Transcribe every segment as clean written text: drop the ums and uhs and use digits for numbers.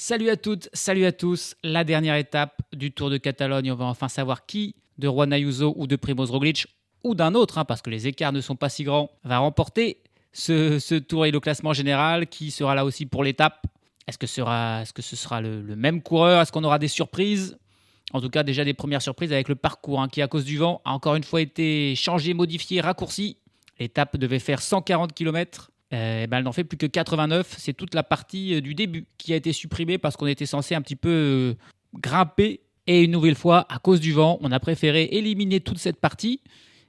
Salut à toutes, salut à tous. La dernière étape du Tour de Catalogne. On va enfin savoir qui, de Juan Ayuso ou de Primoz Roglic, ou d'un autre, parce que les écarts ne sont pas si grands, va remporter ce Tour et le classement général. Qui sera là aussi pour l'étape? Est-ce que ce sera le même coureur? Est-ce qu'on aura des surprises? En tout cas, déjà des premières surprises avec le parcours qui, à cause du vent, a encore une fois été changé, modifié, raccourci. L'étape devait faire 140 km. Elle n'en fait plus que 89. C'est toute la partie du début qui a été supprimée parce qu'on était censé un petit peu grimper. Et une nouvelle fois, à cause du vent, on a préféré éliminer toute cette partie.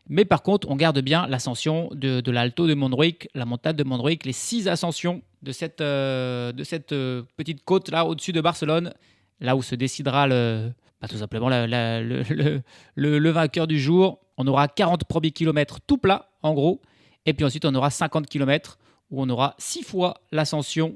Mais par contre, on garde bien l'ascension de l'Alto de Montjuïc, la montagne de Montjuïc, les 6 ascensions de cette petite côte là au-dessus de Barcelone, là où se décidera tout simplement le vainqueur du jour. On aura 40 premiers kilomètres tout plat, en gros. Et puis ensuite, on aura 50 km où on aura 6 fois l'ascension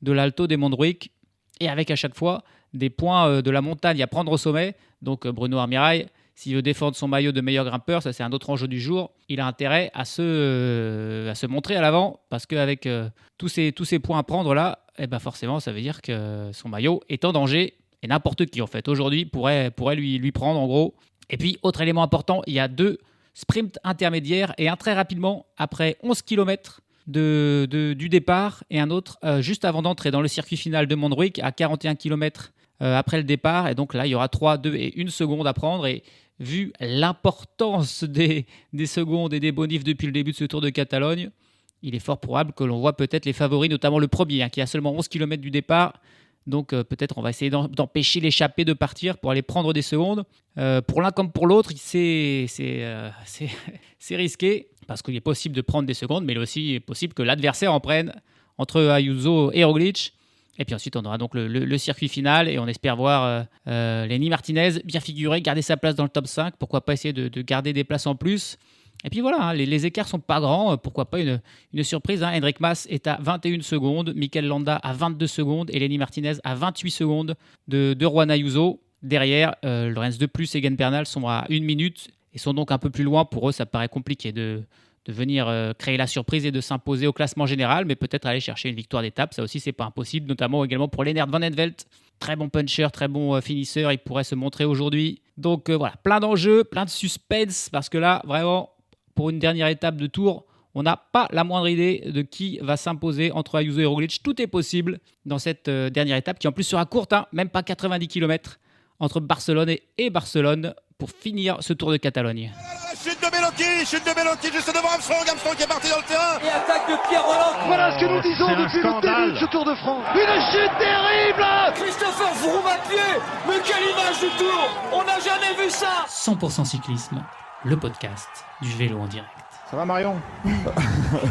de l'Alto de Montjuïc. Et avec à chaque fois des points de la montagne à prendre au sommet. Donc Bruno Armirail, s'il veut défendre son maillot de meilleur grimpeur, ça c'est un autre enjeu du jour, il a intérêt à se montrer à l'avant. Parce qu'avec tous ces points à prendre là, forcément, ça veut dire que son maillot est en danger. Et n'importe qui, en fait, aujourd'hui, pourrait lui prendre, en gros. Et puis, autre élément important, il y a 2 sprints intermédiaires et un très rapidement, après 11 km du départ, et un autre juste avant d'entrer dans le circuit final de Montjuïc, à 41 km après le départ. Et donc là, il y aura 3, 2 et 1 seconde à prendre. Et vu l'importance des secondes et des bonifs depuis le début de ce Tour de Catalogne, il est fort probable que l'on voit peut-être les favoris, notamment le premier, qui a seulement 11 km du départ. Donc peut-être on va essayer d'empêcher l'échappée de partir pour aller prendre des secondes. Pour l'un comme pour l'autre, c'est risqué parce qu'il est possible de prendre des secondes, mais il est aussi possible que l'adversaire en prenne entre Ayuso et Roglic. Et puis ensuite, on aura donc le circuit final et on espère voir Lenny Martinez bien figuré, garder sa place dans le top 5. Pourquoi pas essayer de garder des places en plus. Et puis voilà, les écarts sont pas grands. Pourquoi pas une surprise. Enric Mas est à 21 secondes, Mikel Landa à 22 secondes et Lenny Martinez à 28 secondes de Juan Ayuso. Derrière, Lorenz de Plus et Egan Bernal sont à 1 minute et sont donc un peu plus loin. Pour eux, ça paraît compliqué de venir créer la surprise et de s'imposer au classement général, mais peut-être aller chercher une victoire d'étape. Ça aussi, c'est pas impossible, notamment également pour Lennart Van Envelt. Très bon puncher, très bon finisseur. Il pourrait se montrer aujourd'hui. Donc voilà, plein d'enjeux, plein de suspense, parce que là, vraiment, pour une dernière étape de Tour, on n'a pas la moindre idée de qui va s'imposer entre Ayuso et Roglic. Tout est possible dans cette dernière étape, qui en plus sera courte, même pas 90 km, entre Barcelone et Barcelone, pour finir ce Tour de Catalogne. Chute de Bellocchi juste devant Armstrong qui est parti dans le terrain. Et attaque de Pierre Rolland. Voilà ce que nous disons depuis le début de ce Tour de France. Une chute terrible. Christopher Froome à pied. Mais quelle image du Tour. On n'a jamais vu ça. 100% cyclisme, le podcast du vélo en direct. Ça va Marion?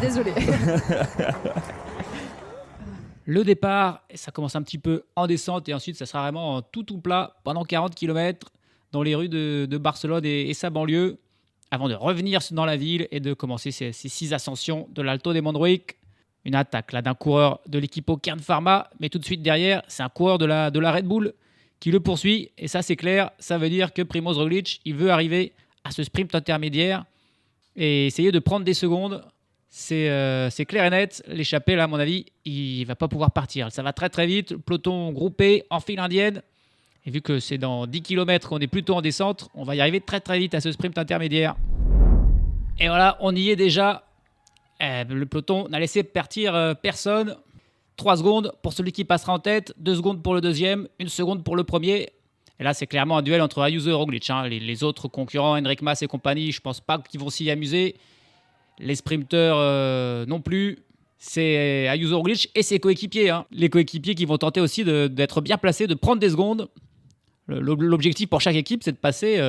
Désolé. Le départ, ça commence un petit peu en descente et ensuite ça sera vraiment en tout plat pendant 40 km dans les rues de Barcelone et sa banlieue, avant de revenir dans la ville et de commencer ces 6 ascensions de l'Alto de Montjuïc. Une attaque là d'un coureur de l'équipe Kern Pharma, mais tout de suite derrière, c'est un coureur de la Red Bull qui le poursuit. Et ça, c'est clair, ça veut dire que Primoz Roglic, il veut arriver à ce sprint intermédiaire et essayer de prendre des secondes. C'est clair et net. L'échappée, là, à mon avis, il ne va pas pouvoir partir. Ça va très très vite. Peloton groupé en file indienne. Et vu que c'est dans 10 km qu'on est plutôt en descente, on va y arriver très très vite à ce sprint intermédiaire. Et voilà, on y est déjà. Le peloton n'a laissé partir personne. 3 secondes pour celui qui passera en tête, 2 secondes pour le deuxième, 1 seconde pour le premier. Et là, c'est clairement un duel entre Ayuso et Roglic. Les autres concurrents, Enric Mas et compagnie, je ne pense pas qu'ils vont s'y amuser. Les sprinteurs non plus. C'est Ayuso, Roglic et ses coéquipiers. Les coéquipiers qui vont tenter aussi d'être bien placés, de prendre des secondes. L'objectif pour chaque équipe, c'est de passer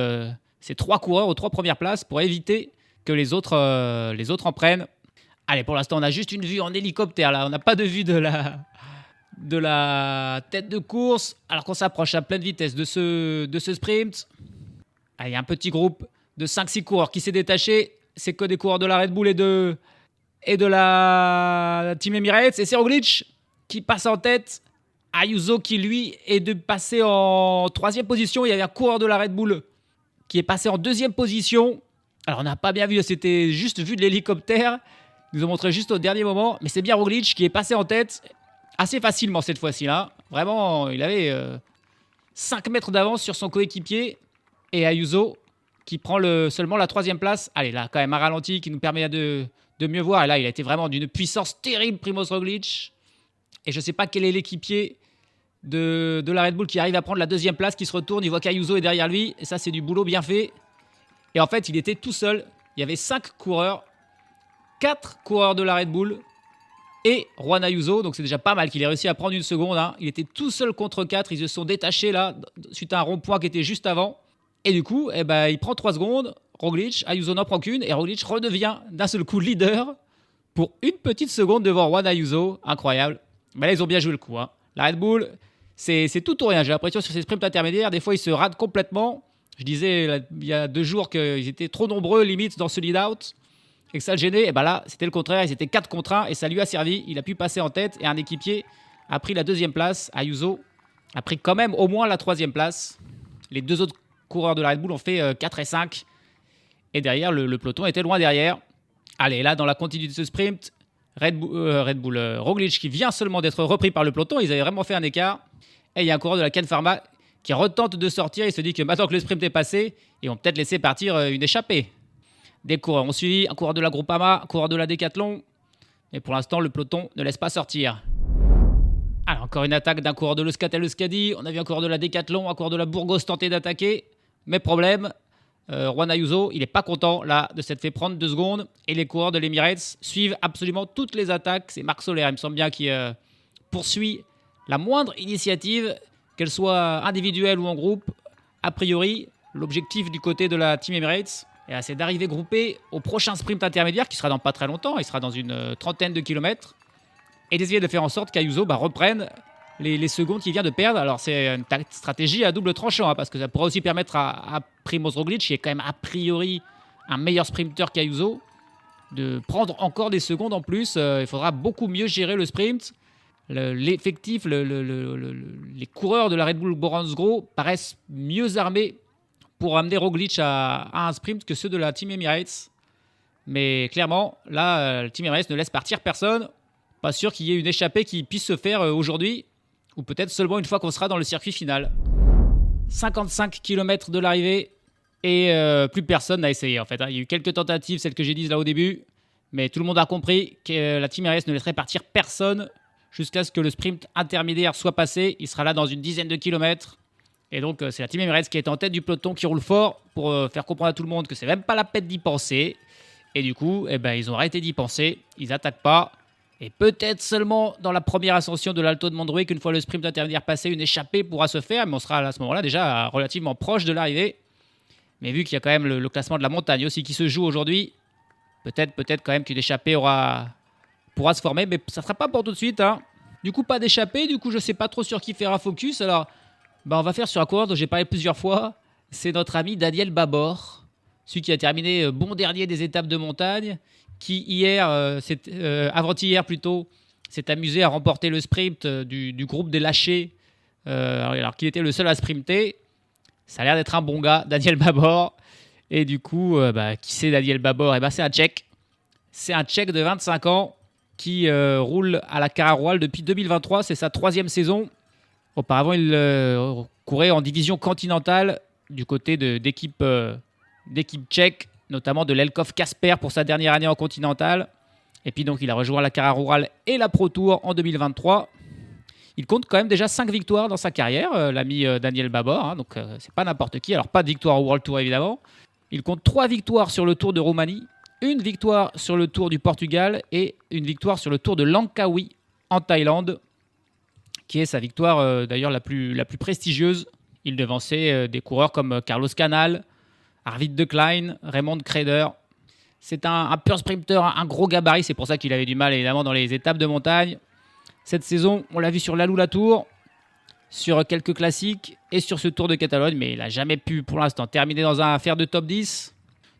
ces 3 coureurs aux 3 premières places pour éviter que les autres en prennent. Allez, pour l'instant, on a juste une vue en hélicoptère. Là. On n'a pas de vue de la tête de course, alors qu'on s'approche à pleine vitesse de ce sprint. Il y a un petit groupe de 5-6 coureurs qui s'est détaché. C'est que des coureurs de la Red Bull et de la Team Emirates. Et c'est Roglic qui passe en tête. Ayuso qui, lui, est de passer en 3e position. Il y avait un coureur de la Red Bull qui est passé en 2e position. Alors, on n'a pas bien vu, c'était juste vu de l'hélicoptère. Ils nous ont montré juste au dernier moment. Mais c'est bien Roglic qui est passé en tête assez facilement cette fois-ci. Là. Vraiment, il avait 5 mètres d'avance sur son coéquipier. Et Ayuso qui prend seulement la 3e place. Allez, là, quand même un ralenti qui nous permet de mieux voir. Et là, il a été vraiment d'une puissance terrible, Primož Roglič. Et je ne sais pas quel est l'équipier de la Red Bull qui arrive à prendre la 2e place, qui se retourne. Il voit qu'Ayuso est derrière lui. Et ça, c'est du boulot bien fait. Et en fait, il était tout seul. Il y avait 5 coureurs. 4 coureurs de la Red Bull. Et Juan Ayuso. Donc, c'est déjà pas mal qu'il ait réussi à prendre une seconde. Hein. Il était tout seul contre 4. Ils se sont détachés là, suite à un rond-point qui était juste avant. Et du coup, il prend 3 secondes. Roglič, Ayuso n'en prend qu'une. Et Roglič redevient d'un seul coup leader pour une petite seconde devant Juan Ayuso. Incroyable. Mais là, ils ont bien joué le coup. Hein. La Red Bull, c'est tout ou rien. J'ai l'impression sur ces sprints intermédiaires, des fois, ils se ratent complètement. Je disais là, il y a 2 jours qu'ils étaient trop nombreux, limite, dans ce lead-out. Et que ça le gênait. Et là, c'était le contraire. Ils étaient 4 contre 1. Et ça lui a servi. Il a pu passer en tête. Et un équipier a pris la 2e place. Ayuso a pris quand même au moins la 3e place. Les 2 autres coureurs de la Red Bull ont fait 4 et 5. Et derrière, le peloton était loin derrière. Allez, là, dans la continuité de ce sprint, Red Bull Roglič qui vient seulement d'être repris par le peloton. Ils avaient vraiment fait un écart. Et il y a un coureur de la Ken Pharma qui retente de sortir. Il se dit que maintenant que le sprint est passé, ils vont peut-être laisser partir une échappée. Des coureurs ont suivi. Un coureur de la Groupama, un coureur de la Decathlon. Mais pour l'instant, le peloton ne laisse pas sortir. Alors, encore une attaque d'un coureur de l'Euskadi. On a vu un coureur de la Decathlon, un coureur de la Burgos tenter d'attaquer. Mais problème, Juan Ayuso, il n'est pas content là de s'être fait prendre 2 secondes. Et les coureurs de l'Emirates suivent absolument toutes les attaques. C'est Marc Soler, il me semble bien, qui poursuit la moindre initiative, qu'elle soit individuelle ou en groupe. A priori, l'objectif du côté de la Team Emirates, c'est d'arriver groupé au prochain sprint intermédiaire qui sera dans pas très longtemps. Il sera dans une 30aine de kilomètres. Et d'essayer de faire en sorte qu'Ayuso reprenne les secondes qu'il vient de perdre. Alors, c'est une stratégie à double tranchant, hein, parce que ça pourrait aussi permettre à Primož Roglič, qui est quand même a priori un meilleur sprinter qu'Ayuso, de prendre encore des secondes en plus. Il faudra beaucoup mieux gérer le sprint. L'effectif, les coureurs de la Red Bull Bora-Hansgrohe paraissent mieux armés pour amener Roglič à un sprint que ceux de la Team Emirates. Mais clairement, là, la Team Emirates ne laisse partir personne. Pas sûr qu'il y ait une échappée qui puisse se faire aujourd'hui, ou peut-être seulement une fois qu'on sera dans le circuit final. 55 km de l'arrivée, et plus personne n'a essayé en fait. Il y a eu quelques tentatives, celles que j'ai dites là au début, mais tout le monde a compris que la Team Emirates ne laisserait partir personne jusqu'à ce que le sprint intermédiaire soit passé. Il sera là dans une 10aine de kilomètres. Et donc, c'est la Team Emirates qui est en tête du peloton, qui roule fort pour faire comprendre à tout le monde que c'est même pas la peine d'y penser. Et du coup, ils ont arrêté d'y penser. Ils n'attaquent pas. Et peut-être seulement dans la première ascension de l'Alto de Montjuïc, une fois le sprint intermédiaire passé, une échappée pourra se faire. Mais on sera à ce moment-là déjà relativement proche de l'arrivée. Mais vu qu'il y a quand même le classement de la montagne aussi qui se joue aujourd'hui, peut-être quand même qu'une échappée pourra se former. Mais ça ne sera pas pour tout de suite. Hein. Du coup, pas d'échappée. Du coup, je ne sais pas trop sur qui faire un focus. Alors, on va faire sur un coureur dont j'ai parlé plusieurs fois. C'est notre ami Daniel Babor, celui qui a terminé bon dernier des étapes de montagne, qui avant-hier plutôt, s'est amusé à remporter le sprint du groupe des lâchés, alors qu'il était le seul à sprinter. Ça a l'air d'être un bon gars, Daniel Babor. Et du coup, qui c'est Daniel Babor ? C'est un Tchèque. C'est un Tchèque de 25 ans qui roule à la Cara-Royal depuis 2023. C'est sa 3e saison. Auparavant, il courait en division continentale du côté d'équipes tchèques, notamment de l'Elkov Kasper pour sa dernière année en continentale. Et puis donc, il a rejoint la Cara-Royal et la Pro Tour en 2023. Il compte quand même déjà 5 victoires dans sa carrière, l'ami Daniel Babor. Hein, donc, c'est pas n'importe qui. Alors, pas de victoire au World Tour, évidemment. Il compte 3 victoires sur le Tour de Roumanie, une victoire sur le Tour du Portugal et une victoire sur le Tour de Langkawi en Thaïlande, qui est sa victoire d'ailleurs la plus prestigieuse. Il devançait des coureurs comme Carlos Canal, Arvid de Klein, Raymond Kreder. C'est un pur sprinter, un gros gabarit. C'est pour ça qu'il avait du mal évidemment dans les étapes de montagne. Cette saison, on l'a vu sur l'Alou-la-Tour, sur quelques classiques et sur ce Tour de Catalogne. Mais il n'a jamais pu pour l'instant terminer dans un fer de top 10.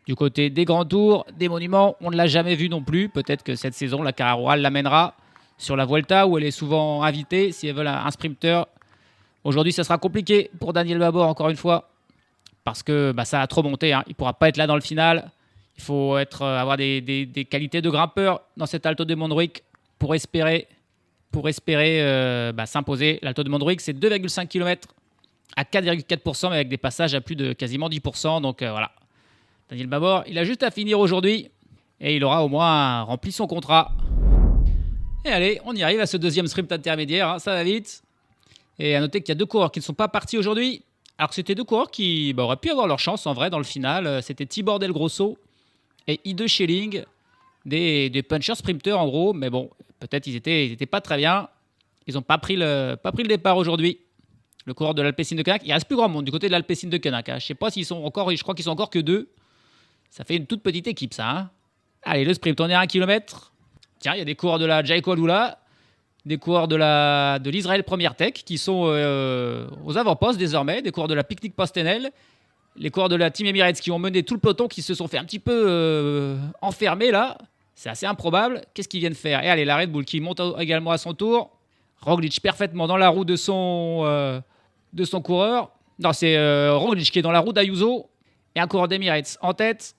Du côté des grands tours, des monuments, on ne l'a jamais vu non plus. Peut-être que cette saison, la Cara-Royal l'amènera sur la Vuelta où elle est souvent invitée si elle veut un sprinter. Aujourd'hui, ça sera compliqué pour Daniel Babor, encore une fois, parce que ça a trop monté. Hein. Il ne pourra pas être là dans le final. Il faut avoir des qualités de grimpeur dans cet Alto de Montjuïc pour espérer pour espérer s'imposer. L'Alto de Montrouic, c'est 2,5 km à 4,4%, mais avec des passages à plus de quasiment 10%. Donc voilà. Daniel Babor, il a juste à finir aujourd'hui et il aura au moins rempli son contrat. Et allez, on y arrive à ce deuxième sprint intermédiaire, hein, ça va vite. Et à noter qu'il y a 2 coureurs qui ne sont pas partis aujourd'hui. Alors que c'était 2 coureurs qui auraient pu avoir leur chance en vrai dans le final. C'était Tibor Del Grosso et Ide Schelling, des punchers sprinters en gros. Mais bon, peut-être ils étaient pas très bien. Ils n'ont pas pris le départ aujourd'hui. Le coureur de l'Alpecin de Konak. Il reste plus grand monde du côté de l'Alpecin de Konak. Hein. Je sais pas s'ils sont encore, je crois qu'ils sont encore que 2. Ça fait une toute petite équipe ça. Hein. Allez, le sprint, on est à 1 km. Tiens, il y a des coureurs de la Jayco Alula, des coureurs de l'Israël Première Tech qui sont aux avant-postes désormais, des coureurs de la Picnic Postenel, les coureurs de la Team Emirates qui ont mené tout le peloton, qui se sont fait un petit peu enfermer là. C'est assez improbable. Qu'est-ce qu'ils viennent faire? Et allez, la Red Bull qui monte également à son tour. Roglic parfaitement dans la roue de son coureur. Non, c'est Roglic qui est dans la roue d'Ayuso et un coureur d'Emirates en tête.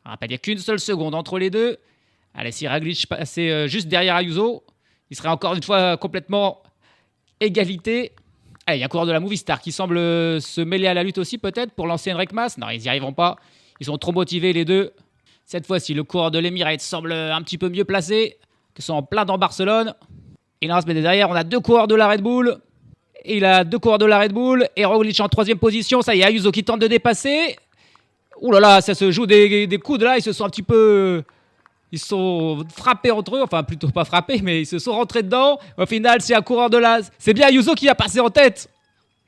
On rappelle, il n'y a qu'une seule seconde entre les deux. Allez, si Roglic passait juste derrière Ayuso, il serait encore une fois complètement égalité. Allez, il y a un coureur de la Movistar qui semble se mêler à la lutte aussi peut-être pour lancer Enric Mas. Non, ils n'y arriveront pas. Ils sont trop motivés les deux. Cette fois-ci, le coureur de l'Emirates semble un petit peu mieux placé, que sont en plein dans Barcelone. Et là, mais derrière, on a 2 coureurs de la Red Bull. Et il a 2 coureurs de la Red Bull. Et Roglic en 3e position. Ça y est, Ayuso qui tente de dépasser. Ouh là là, ça se joue des coudes là. Ils se sont un petit peu... Ils se sont frappés entre eux, enfin plutôt pas frappés, mais ils se sont rentrés dedans. Au final, c'est un coureur de la... C'est bien Ayuso qui a passé en tête.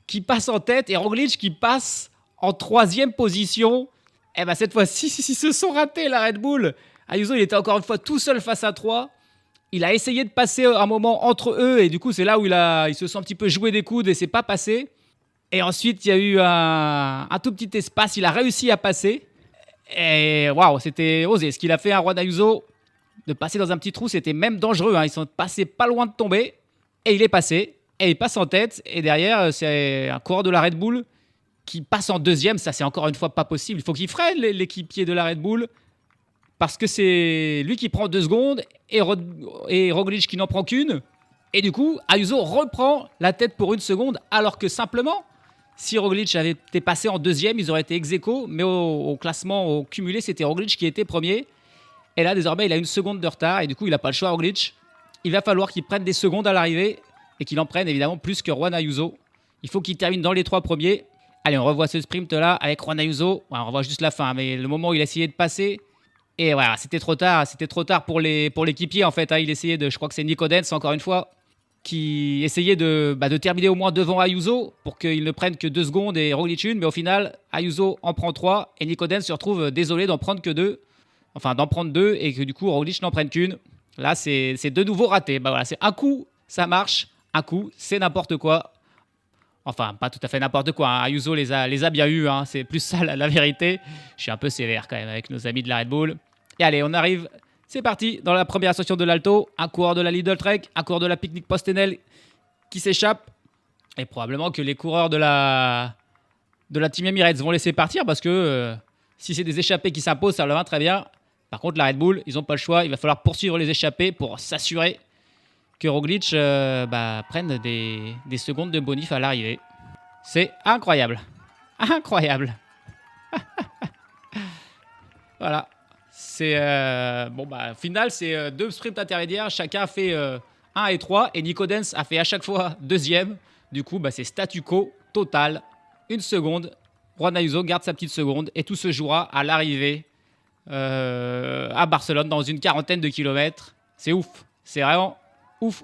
Qui passe en tête et Roglic qui passe en 3e position. Et bien cette fois-ci, ils se sont ratés la Red Bull. Ayuso, il était encore une fois tout seul face à 3. Il a essayé de passer un moment entre eux et du coup, c'est là où ils se sont un petit peu joué des coudes et c'est pas passé. Et ensuite, il y a eu un tout petit espace. Il a réussi à passer. Et waouh, c'était osé. Ce qu'il a fait à Juan Ayuso, de passer dans un petit trou, c'était même dangereux. Hein. Ils sont passés pas loin de tomber. Et il est passé. Et il passe en tête. Et derrière, c'est un coureur de la Red Bull qui passe en 2e. Ça, c'est encore une fois pas possible. Il faut qu'il freine l'équipier de la Red Bull. Parce que c'est lui qui prend 2 secondes. Et Roglic qui n'en prend qu'une. Et du coup, Ayuso reprend la tête pour 1 seconde. Alors que simplement... Si Roglic avait été passé en 2e, ils auraient été ex-aequo, mais au classement au cumulé, c'était Roglic qui était premier. Et là, désormais, il a 1 seconde de retard et du coup, il n'a pas le choix, Roglic. Il va falloir qu'il prenne des secondes à l'arrivée et qu'il en prenne évidemment plus que Juan Ayuso. Il faut qu'il termine dans les 3 premiers. Allez, on revoit ce sprint-là avec Juan Ayuso. Ouais, on revoit juste la fin, mais le moment où il a essayé de passer. Et voilà, c'était trop tard. C'était trop tard pour l'équipier, en fait. Hein. Il essayait je crois que c'est Nico Denz, encore une fois, qui essayait de terminer au moins devant Ayuso pour qu'il ne prenne que 2 secondes et Roglic 1, mais au final, Ayuso en prend 3 et Nico Denz se retrouve désolé d'en prendre que 2. Enfin, d'en prendre 2 et que du coup, Roglic n'en prenne qu'une. Là, c'est de nouveau raté. Bah voilà, c'est un coup, ça marche. Un coup, c'est n'importe quoi. Enfin, pas tout à fait n'importe quoi. Hein. Ayuso les a bien eus. Hein. C'est plus ça la vérité. Je suis un peu sévère quand même avec nos amis de la Red Bull. Et allez, on arrive... C'est parti, dans la première ascension de l'Alto, un coureur de la Lidl Trek, un coureur de la Picnic Postenel qui s'échappe. Et probablement que les coureurs de la Team Emirates vont laisser partir parce que si c'est des échappés qui s'imposent, ça leur va très bien. Par contre, la Red Bull, ils n'ont pas le choix. Il va falloir poursuivre les échappés pour s'assurer que Roglic prenne des secondes de bonif à l'arrivée. C'est incroyable. Incroyable. Voilà. C'est au final, c'est 2 sprints intermédiaires. Chacun fait 1 et 3. Et Nico Denz a fait à chaque fois 2e. Du coup, c'est statu quo total. 1 seconde. Juan Ayuso garde sa petite seconde. Et tout se jouera à l'arrivée à Barcelone dans une 40aine de kilomètres. C'est ouf. C'est vraiment ouf.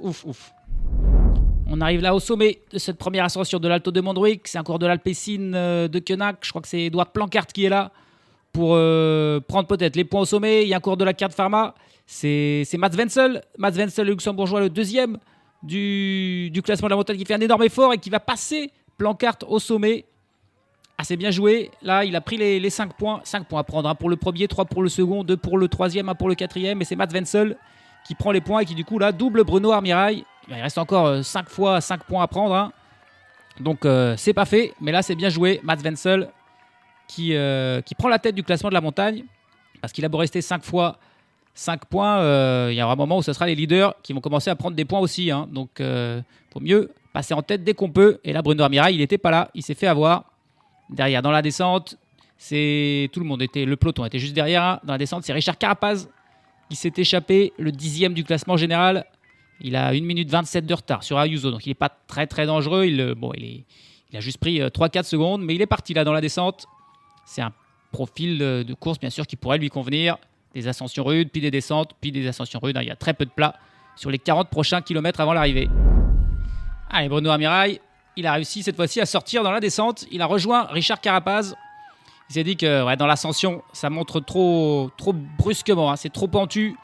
On arrive là au sommet de cette première ascension de l'Alto de Montrouic. C'est un cours de l'Alpecin de Konak. Je crois que c'est Edouard Plancart qui est là pour prendre peut-être les points au sommet. Il y a un cours de la carte Pharma. C'est Mats Wenzel. Mats Wenzel, le luxembourgeois, le 2e du classement de la montagne, qui fait un énorme effort et qui va passer Plancart au sommet. Ah, c'est bien joué. Là, il a pris les 5 points. 5 points à prendre. Hein, pour le premier, 3 pour le second, 2 pour le troisième, 1 pour le quatrième. Et c'est Mats Wenzel qui prend les points et qui, du coup, là, double Bruno Armirail. Il reste encore 5 fois 5 points à prendre. Hein. Donc, c'est pas fait. Mais là, c'est bien joué. Mats Wenzel qui prend la tête du classement de la montagne parce qu'il a beau rester 5 fois 5 points, il y aura un moment où ce sera les leaders qui vont commencer à prendre des points aussi. Hein. Donc, il faut mieux passer en tête dès qu'on peut. Et là, Bruno Armirail, il n'était pas là. Il s'est fait avoir. Derrière, dans la descente, le peloton était juste derrière. Hein. Dans la descente, c'est Richard Carapaz qui s'est échappé, le 10e du classement général. Il a 1 minute 27 de retard sur Ayuso. Donc, il n'est pas très, très dangereux. Il a juste pris 3-4 secondes. Mais il est parti là dans la descente. C'est un profil de course, bien sûr, qui pourrait lui convenir. Des ascensions rudes, puis des descentes, puis des ascensions rudes. Il y a très peu de plats sur les 40 prochains kilomètres avant l'arrivée. Allez, Bruno Armirail, il a réussi cette fois-ci à sortir dans la descente. Il a rejoint Richard Carapaz. Il s'est dit que dans l'ascension, ça montre trop brusquement. Hein. C'est trop pentu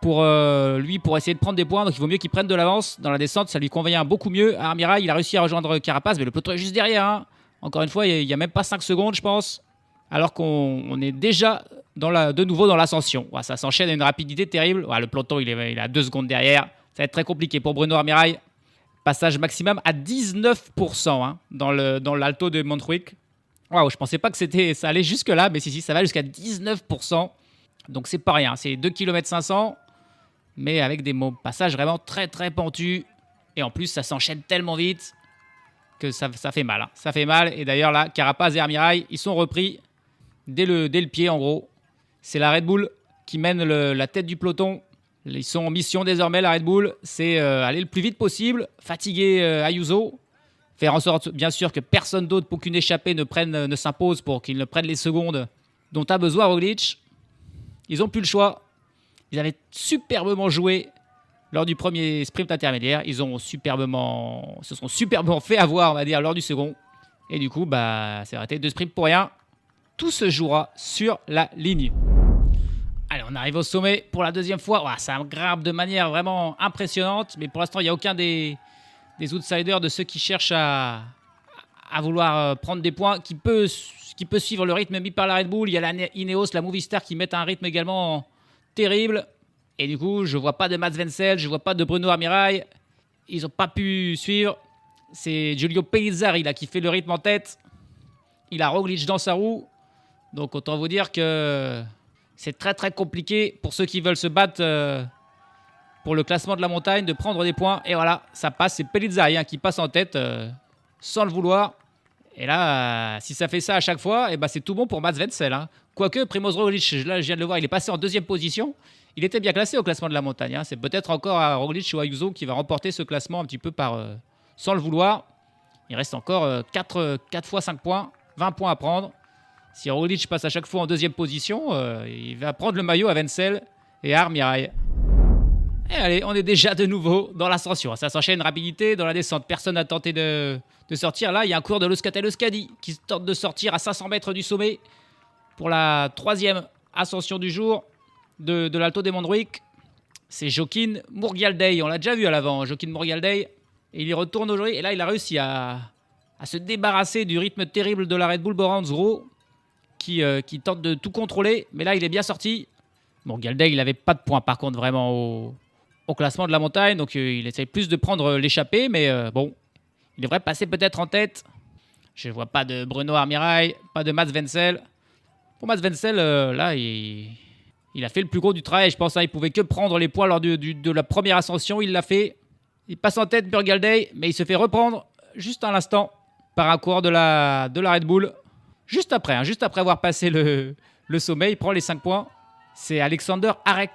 pour lui, pour essayer de prendre des points. Donc il vaut mieux qu'il prenne de l'avance. Dans la descente, ça lui convient beaucoup mieux. Armirail, il a réussi à rejoindre Carapaz, mais le peloton est juste derrière. Hein. Encore une fois, il n'y a même pas 5 secondes, je pense. Alors qu'on est déjà de nouveau dans l'ascension. Ouais, ça s'enchaîne à une rapidité terrible. Ouais, le peloton, il est à 2 secondes derrière. Ça va être très compliqué pour Bruno Armirail. Passage maximum à 19% hein, dans l'Alto de Montjuic. Waouh, je pensais pas que ça allait jusque-là, mais si, ça va jusqu'à 19%. Donc c'est pas rien. C'est 2 km 500, mais avec des passages vraiment très très pentus. Et en plus, ça s'enchaîne tellement vite que ça fait mal. Hein. Ça fait mal. Et d'ailleurs, là, Carapaz et Armirail, ils sont repris dès le pied, en gros. C'est la Red Bull qui mène la tête du peloton. Ils sont en mission désormais, la Red Bull. C'est aller le plus vite possible, fatiguer Ayuso, faire en sorte, bien sûr, que personne d'autre pour qu'une échappée ne s'impose, pour qu'il ne prenne les secondes dont a besoin Roglic. Ils n'ont plus le choix. Ils avaient superbement joué lors du premier sprint intermédiaire. Ils se sont superbement fait avoir, on va dire, lors du second. Et du coup, c'est arrêté 2 sprints pour rien. Tout se jouera sur la ligne. Allez, on arrive au sommet pour la deuxième fois. Ouais, ça grimpe de manière vraiment impressionnante. Mais pour l'instant, il n'y a aucun des outsiders, de ceux qui cherchent à vouloir prendre des points, qui peut suivre le rythme mis par la Red Bull. Il y a la Ineos, la Movistar qui mettent un rythme également terrible. Et du coup, je ne vois pas de Mats Wenzel, je ne vois pas de Bruno Armirail. Ils n'ont pas pu suivre. C'est Giulio Pellizzari là, qui fait le rythme en tête. Il a Roglic dans sa roue. Donc autant vous dire que c'est très très compliqué pour ceux qui veulent se battre pour le classement de la montagne, de prendre des points. Et voilà, ça passe. C'est Pellizzari qui passe en tête sans le vouloir. Et là, si ça fait ça à chaque fois, c'est tout bon pour Mats Wenzel. Hein. Quoique, Primoz Roglic, là je viens de le voir, il est passé en 2e position. Il était bien classé au classement de la montagne. Hein. C'est peut-être encore à Roglic ou Ayuso qui va remporter ce classement un petit peu sans le vouloir. Il reste encore 4 fois 5 points, 20 points à prendre. Si Roglic passe à chaque fois en 2e position, il va prendre le maillot à Wenzel et à Armirail. Et allez, on est déjà de nouveau dans l'ascension. Ça s'enchaîne rapidité dans la descente. Personne n'a tenté de sortir. Là, il y a un coureur de l'Euskaltel-Euskadi qui tente de sortir à 500 mètres du sommet pour la 3e ascension du jour de l'Alto de Montjuic. C'est Joaquin Murgialdei. On l'a déjà vu à l'avant, Joaquin Murgialdei. Et il y retourne aujourd'hui. Et là, il a réussi à se débarrasser du rythme terrible de la Red Bull Boranzro qui tente de tout contrôler. Mais là, il est bien sorti. Murgialdei, il n'avait pas de points, par contre, vraiment au classement de la montagne. Donc, il essaye plus de prendre l'échappée. Mais il devrait passer peut-être en tête. Je ne vois pas de Bruno Armirail, pas de Mats Wenzel. Pour Mats Wenzel, là, il a fait le plus gros du travail. Je pense qu'il ne pouvait que prendre les points lors de la première ascension. Il l'a fait. Il passe en tête, Murgialdei, mais il se fait reprendre juste à l'instant par un coureur de la Red Bull. Juste après avoir passé le sommet, il prend les 5 points. C'est Alexander Arek,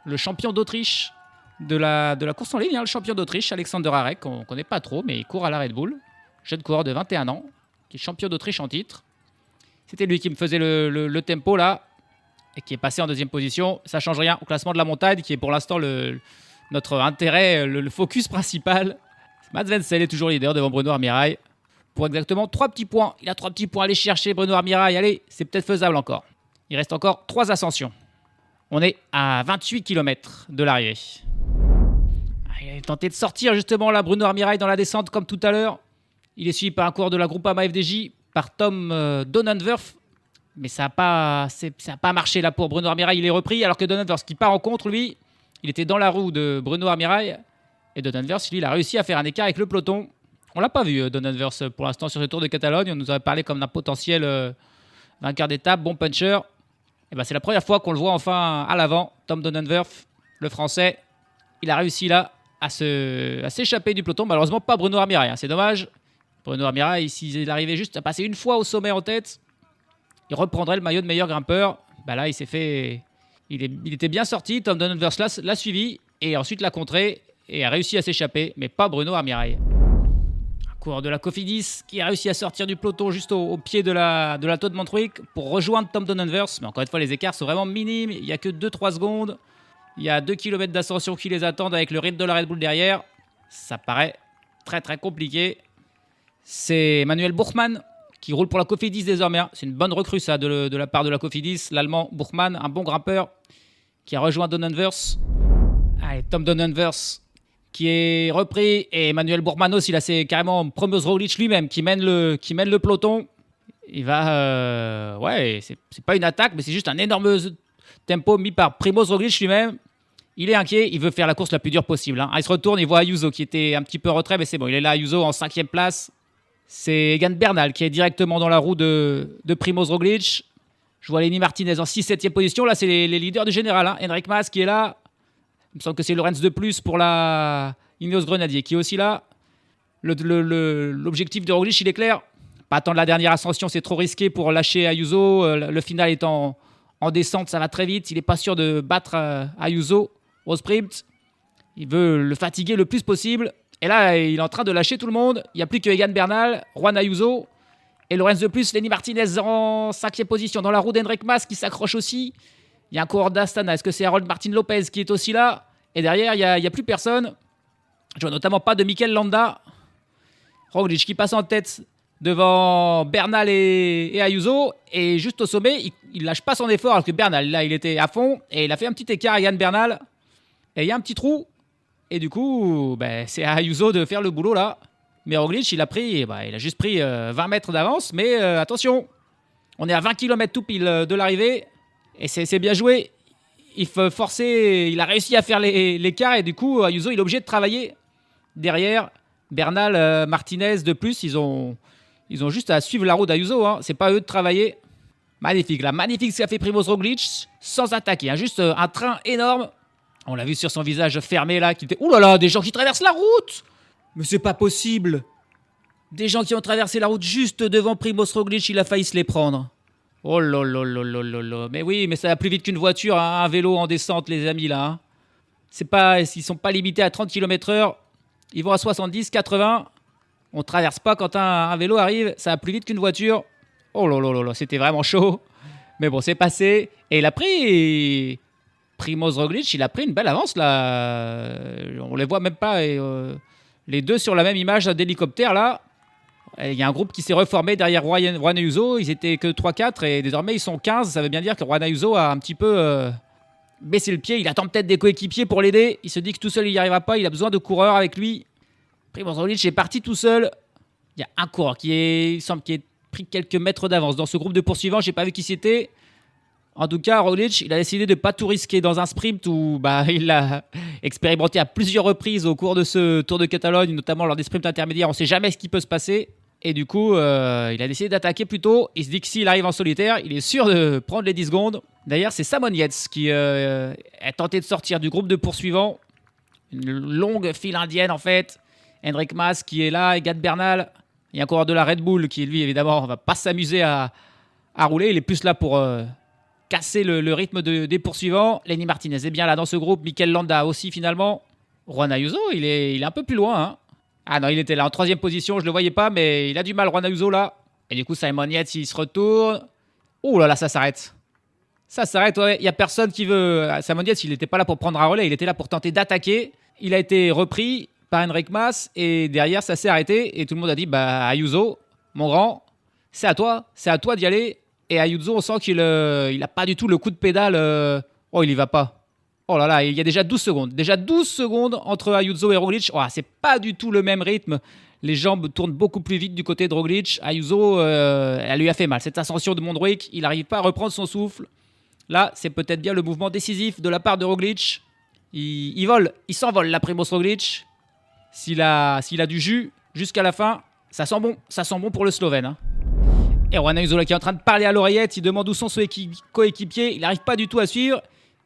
le champion d'Autriche de la course en ligne. Le champion d'Autriche, Alexander Arek, on ne connaît pas trop, mais il court à la Red Bull. Jeune coureur de 21 ans, qui est champion d'Autriche en titre. C'était lui qui me faisait le tempo là, et qui est passé en 2e position. Ça ne change rien au classement de la montagne, qui est pour l'instant notre intérêt, le focus principal. Mats Wenzel est toujours leader devant Bruno Armirail pour exactement 3 petits points. Il a 3 petits points à aller chercher, Bruno Armirail. Allez, c'est peut-être faisable encore. Il reste encore 3 ascensions. On est à 28 km de l'arrivée. Il a tenté de sortir justement là, Bruno Armirail dans la descente comme tout à l'heure. Il est suivi par un coureur de la Groupama FDJ, par Tom Donenwerf. Mais ça n'a pas marché là pour Bruno Armirail. Il est repris alors que Donenwerf qui part en contre, lui, il était dans la roue de Bruno Armirail. Et Donenwerf, lui, il a réussi à faire un écart avec le peloton. On ne l'a pas vu, Donenwerf, pour l'instant sur ce Tour de Catalogne. On nous avait parlé comme d'un potentiel vainqueur d'étape, bon puncher. Et ben, c'est la première fois qu'on le voit enfin à l'avant. Tom Dunnenwerth, le Français, il a réussi là à s'échapper du peloton. Malheureusement, pas Bruno Armirail, hein, c'est dommage. Bruno Armirail, s'il arrivait juste à passer une fois au sommet en tête, il reprendrait le maillot de meilleur grimpeur. Ben là, il s'est fait... Il était bien sorti, Tom Dunnenwerth l'a suivi et ensuite l'a contré et a réussi à s'échapper, mais pas Bruno Armirail. Un coureur de la Cofidis qui a réussi à sortir du peloton juste au pied de la Tôte de Montjuïc pour rejoindre Tom Dunnenwerth. Mais encore une fois, les écarts sont vraiment minimes. Il n'y a que 2-3 secondes. Il y a 2 km d'ascension qui les attendent avec le rythme de la Red Bull derrière. Ça paraît très très compliqué. C'est Manuel Buchmann qui roule pour la Cofidis désormais. C'est une bonne recrue ça de la part de la Cofidis. L'Allemand Buchmann, un bon grimpeur qui a rejoint Dunnenwerth. Allez, Tom Dunnenwerth qui est repris. Et Manuel Buchmann aussi, là c'est carrément Primož Roglič lui-même qui mène le peloton. Il va... ouais, c'est pas une attaque, mais c'est juste un énorme tempo mis par Primož Roglič lui-même. Il est inquiet, il veut faire la course la plus dure possible. Hein. Il se retourne, il voit Ayuso qui était un petit peu en retrait, mais c'est bon, il est là, Ayuso en 5e place. C'est Egan Bernal qui est directement dans la roue de Primož Roglič. Je vois Lenny Martinez en 6-7e position. Là, c'est les leaders du général. Hein. Henrik Mas qui est là. Il me semble que c'est Lorenz de plus pour la Ineos Grenadier qui est aussi là. L'objectif de Roglič, il est clair. Pas attendre la dernière ascension, c'est trop risqué pour lâcher Ayuso. Le final est en descente, ça va très vite. Il n'est pas sûr de battre Ayuso au sprint. Il veut le fatiguer le plus possible. Et là, il est en train de lâcher tout le monde. Il n'y a plus que Egan Bernal, Juan Ayuso et Lorenz de plus. Lenny Martinez en 5e position dans la roue d'Henrik Mas qui s'accroche aussi. Il y a un coureur d'Astana. Est-ce que c'est Harold Martin Lopez qui est aussi là? Et derrière, il n'y a plus personne. Je vois notamment pas de Mikel Landa. Roglič qui passe en tête devant Bernal et Ayuso. Et juste au sommet, il lâche pas son effort alors que Bernal, là, il était à fond. Et il a fait un petit écart à Egan Bernal. Et il y a un petit trou. Et du coup, c'est à Ayuso de faire le boulot là. Mais Roglič, il a juste pris 20 mètres d'avance. Mais attention, on est à 20 km tout pile de l'arrivée. Et c'est bien joué. Il faut forcer. Il a réussi à faire l'écart. Et du coup, Ayuso, il est obligé de travailler derrière. Bernal, Martinez, de plus, ils ont juste à suivre la route d'Ayuso. Hein. C'est pas eux de travailler. Magnifique. Là, magnifique ce qu'a fait Primož Roglič sans attaquer. Hein. Juste un train énorme. On l'a vu sur son visage fermé là. Ouh là là, des gens qui traversent la route. Mais c'est pas possible. Des gens qui ont traversé la route juste devant Primož Roglič, il a failli se les prendre. Oh là là là là là là. Mais oui, mais ça va plus vite qu'une voiture, hein, un vélo en descente, les amis là. Hein. Ils sont pas limités à 30 km/h. Ils vont à 70, 80. On traverse pas quand un vélo arrive. Ça va plus vite qu'une voiture. Oh là là là là, c'était vraiment chaud. Mais bon, c'est passé. Et il a pris... Primož Roglič, il a pris une belle avance là. On les voit même pas. Les deux sur la même image d'hélicoptère là. Il y a un groupe qui s'est reformé derrière Juan Ayuso. Ils étaient que 3-4 et désormais ils sont 15. Ça veut bien dire que Juan Ayuso a un petit peu baissé le pied. Il attend peut-être des coéquipiers pour l'aider. Il se dit que tout seul il n'y arrivera pas. Il a besoin de coureurs avec lui. Primož Roglič est parti tout seul. Il y a un coureur il semble qu'il ait pris quelques mètres d'avance dans ce groupe de poursuivants. J'ai pas vu qui c'était. En tout cas, Roglič, il a décidé de ne pas tout risquer dans un sprint où il l'a expérimenté à plusieurs reprises au cours de ce Tour de Catalogne, notamment lors des sprints intermédiaires. On ne sait jamais ce qui peut se passer. Et du coup, il a décidé d'attaquer plus tôt. Il se dit que s'il arrive en solitaire, il est sûr de prendre les 10 secondes. D'ailleurs, c'est Simon Yates qui a tenté de sortir du groupe de poursuivants. Une longue file indienne en fait. Henrik Mas qui est là, Egan Bernal. Il y a un coureur de la Red Bull qui, lui, évidemment, ne va pas s'amuser à rouler. Il est plus là pour... casser le rythme des poursuivants. Lenny Martinez est bien là dans ce groupe. Mikel Landa aussi finalement. Juan Ayuso, il est un peu plus loin. Hein. Ah non, il était là en 3e position. Je ne le voyais pas, mais il a du mal, Juan Ayuso là. Et du coup, Simon Yates, il se retourne. Ouh là là, ça s'arrête. Ça s'arrête, ouais. Il n'y a personne qui veut... Simon Yates, il n'était pas là pour prendre un relais. Il était là pour tenter d'attaquer. Il a été repris par Henrik Mas. Et derrière, ça s'est arrêté. Et tout le monde a dit, Ayuso, mon grand, c'est à toi d'y aller. Et Ayuso, on sent qu'il n'a pas du tout le coup de pédale. Oh, il y va pas. Oh là là, il y a déjà 12 secondes. Déjà 12 secondes entre Ayuso et Roglič. Oh, c'est pas du tout le même rythme. Les jambes tournent beaucoup plus vite du côté de Roglič. Ayuso, elle lui a fait mal. Cette ascension de Montjuïc, il n'arrive pas à reprendre son souffle. Là, c'est peut-être bien le mouvement décisif de la part de Roglič. Il s'envole, la Primož Roglič. S'il a du jus jusqu'à la fin, ça sent bon. Ça sent bon pour le Slovène. Hein. Et Juan Ayuso là, qui est en train de parler à l'oreillette, il demande où sont ses coéquipiers, il n'arrive pas du tout à suivre.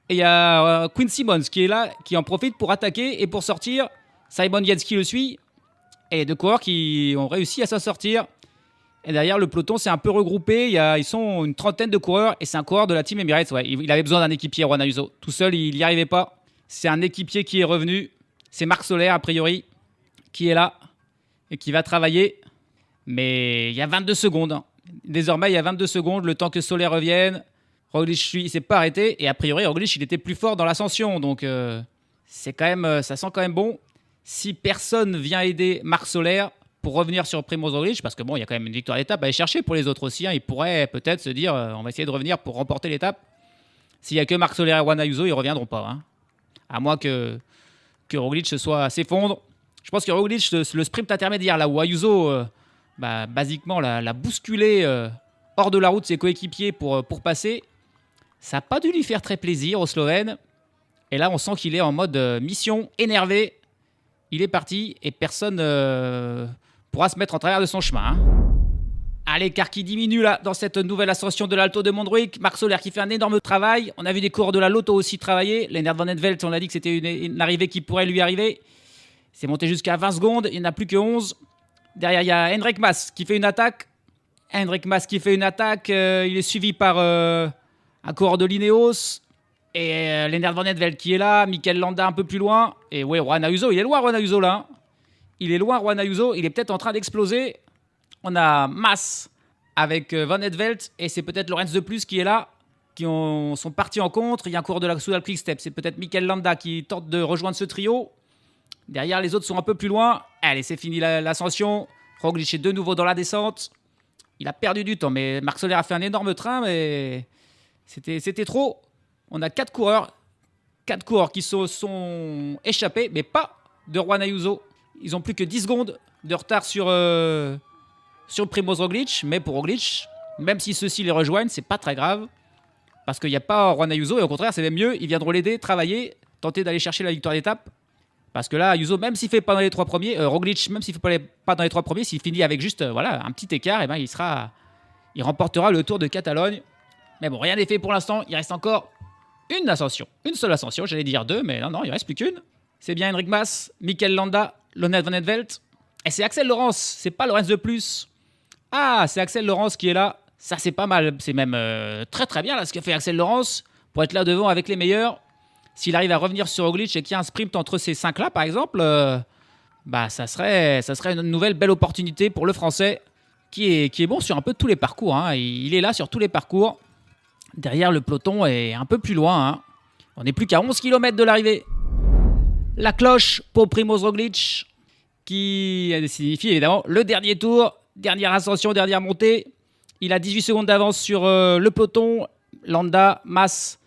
Et il y a Quinn Simmons qui est là, qui en profite pour attaquer et pour sortir. Simon Yates qui le suit. Et deux coureurs qui ont réussi à s'en sortir. Et derrière, le peloton s'est un peu regroupé. Ils sont une trentaine de coureurs. Et c'est un coureur de la Team Emirates. Ouais. Il avait besoin d'un équipier, Juan Ayuso. Tout seul, il n'y arrivait pas. C'est un équipier qui est revenu. C'est Marc Soler, a priori, qui est là et qui va travailler. Mais il y a 22 secondes. Hein. Désormais, il y a 22 secondes, le temps que Soler revienne. Roglic, lui, il s'est pas arrêté. Et a priori, Roglic, il était plus fort dans l'ascension. Donc, c'est quand même, ça sent quand même bon. Si personne vient aider Marc Soler pour revenir sur Primoz Roglic, parce que bon, il y a quand même une victoire d'étape à aller chercher pour les autres aussi. Hein. Ils pourraient peut-être se dire, on va essayer de revenir pour remporter l'étape. S'il n'y a que Marc Soler et Juan Ayuso, ils ne reviendront pas. Hein. À moins que Roglic s'effondre. Je pense que Roglic, le sprint intermédiaire, là où Ayuso, basiquement, l'a bousculé hors de la route de ses coéquipiers pour passer, ça n'a pas dû lui faire très plaisir au Slovène. Et là, on sent qu'il est en mode mission, énervé. Il est parti et personne pourra se mettre en travers de son chemin. Hein. Ah, l'écart qui diminue là dans cette nouvelle ascension de l'Alto de Montjuïc. Marc Soler qui fait un énorme travail. On a vu des coureurs de la Lotto aussi travailler. Lennart Van Etvelt, on a dit que c'était une arrivée qui pourrait lui arriver. C'est monté jusqu'à 20 secondes. Il n'y en a plus que 11. Derrière, il y a Hendrik Mas qui fait une attaque. Il est suivi par un coureur de l'Ineos. Et Lennart Van Etvelt qui est là. Mikel Landa un peu plus loin. Et ouais, Juan Ayuso, il est loin, Juan Ayuso là. Hein. Il est loin, Juan Ayuso. Il est peut-être en train d'exploser. On a Mas avec Van Etvelt. Et c'est peut-être Lorenz de Plus qui est là. Sont partis en contre. Il y a un coureur de la Soudal Quick-Step. C'est peut-être Mikel Landa qui tente de rejoindre ce trio. Derrière, les autres sont un peu plus loin. Allez, c'est fini l'ascension. Roglic est de nouveau dans la descente. Il a perdu du temps, mais Marc Soler a fait un énorme train, mais c'était trop. On a 4 coureurs qui se sont échappés, mais pas de Juan Ayuso. Ils n'ont plus que 10 secondes de retard sur Primoz Roglic, mais pour Roglic, même si ceux-ci les rejoignent, c'est pas très grave, parce qu'il n'y a pas Juan Ayuso, et au contraire, c'est même mieux, ils viendront l'aider, travailler, tenter d'aller chercher la victoire d'étape. Parce que là, Ayuso, même s'il ne fait pas dans les 3 premiers, Roglic, même s'il ne fait pas dans les 3 premiers, s'il finit avec juste un petit écart, et ben, il remportera le Tour de Catalogne. Mais bon, rien n'est fait pour l'instant. Il reste encore une ascension. Une seule ascension, j'allais dire 2, mais non, il ne reste plus qu'une. C'est bien Hendrik Mas, Mikel Landa, Lennart Van Etvelt. Et c'est Axel Laurens, c'est pas Lorenz de Plus. Ah, c'est Axel Laurens qui est là. Ça, c'est pas mal. C'est même très très bien là, ce qu'a fait Axel Laurens pour être là devant avec les meilleurs. S'il arrive à revenir sur Roglic et qu'il y a un sprint entre ces 5-là, par exemple, ça serait une nouvelle belle opportunité pour le Français qui est bon sur un peu tous les parcours. Hein. Il est là sur tous les parcours. Derrière, le peloton est un peu plus loin. Hein. On n'est plus qu'à 11 km de l'arrivée. La cloche pour Primoz Roglic qui signifie évidemment le dernier tour, dernière ascension, dernière montée. Il a 18 secondes d'avance sur le peloton. Landa, Mas,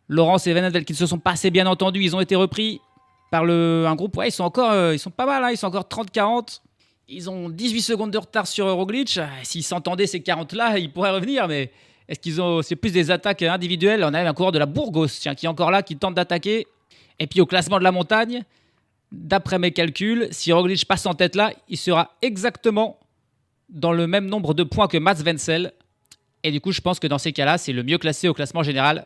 Laurens et Van Etvelt qui ne se sont pas assez bien entendus, ils ont été repris par un groupe. Ouais, ils sont pas mal, hein, ils sont encore 30-40. Ils ont 18 secondes de retard sur Roglic. S'ils s'entendaient ces 40-là, ils pourraient revenir, mais c'est plus des attaques individuelles. On a un coureur de la Burgos qui est encore là, qui tente d'attaquer. Et puis au classement de la montagne, d'après mes calculs, si Roglic passe en tête là, il sera exactement dans le même nombre de points que Mats Wenzel. Et du coup, je pense que dans ces cas-là, c'est le mieux classé au classement général